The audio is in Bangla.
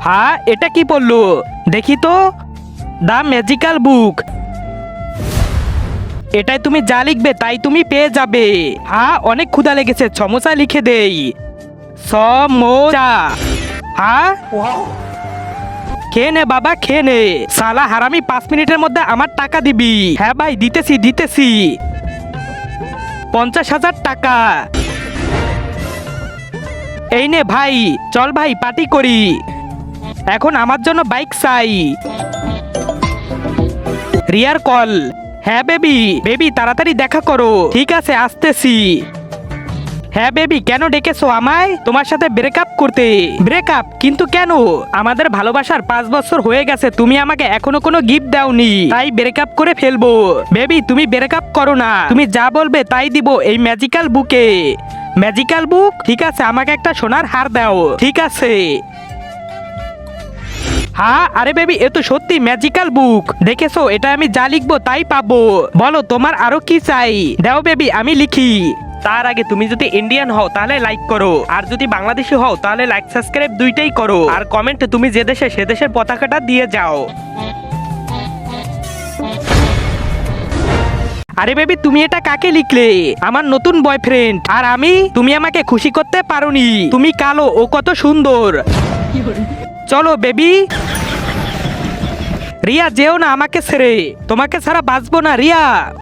হ্যাঁ, এটা কি পড়লো দেখি তো। দ্য ম্যাজিক্যাল বুক। এটাই তুমি যা লিখবে তাই তুমি পেয়ে যাবে। হ্যাঁ, অনেক ক্ষুধা লেগেছে, সমোসা লিখে দেই। সমোসা। হ্যাঁ, খেয়ে নে বাবা, খেয়ে নে। সালা হারামি, 5 মিনিটের মধ্যে আমার টাকা দিবি। হ্যাঁ ভাই, দিতেছি দিতেছি। 50,000 টাকা। এই নে ভাই, চল ভাই পার্টি করি। এখন আমার জন্য বাইক চাই। রিয়ার কল। হ্যাঁ বেবি, বেবি তাড়াতাড়ি দেখা করো। ঠিক আছে, আসতেছি। হ্যাঁ বেবি, কেন ডেকেছো আমায়? তোমার সাথে ব্রেকআপ করতে। ব্রেকআপ? কিন্তু কেন? আমাদের ভালোবাসার 5 বছর হয়ে গেছে, তুমি আমাকে এখনো কোনো গিফট দাওনি, তাই ব্রেকআপ করে ফেলবো। বেবি তুমি ব্রেকআপ করো না, তুমি যা বলবে তাই দিব এই ম্যাজিক্যাল বুকে। ম্যাজিক্যাল বুক? ঠিক আছে, আমাকে একটা সোনার হার দাও। ঠিক আছে। হ্যাঁ, আরে বেবি, এ তো সত্যি ম্যাজিক্যাল বুক। দেখেছো, এটা আমি যা লিখবো তাই পাবো। বলো তোমার আরো কি চাই? দাও বেবি, আমি লিখি। তার আগে তুমি যদি ইন্ডিয়ান হও তাহলে লাইক করো, আর যদি বাংলাদেশি হও তাহলে লাইক সাবস্ক্রাইব দুইটাই করো, আর কমেন্টে তুমি যে দেশে সে দেশের পতাকাটা দিয়ে যাও। আরে বেবি, তুমি এটা কাকে লিখলে? আমার নতুন বয়ফ্রেন্ড। আর আমি? তুমি আমাকে খুশি করতে পারোনি, তুমি কালো, ও কত সুন্দর। চলো বেবি। রিয়া যেও না আমাকে ছেড়ে, তোমাকে ছাড়া বাঁচবো না রিয়া।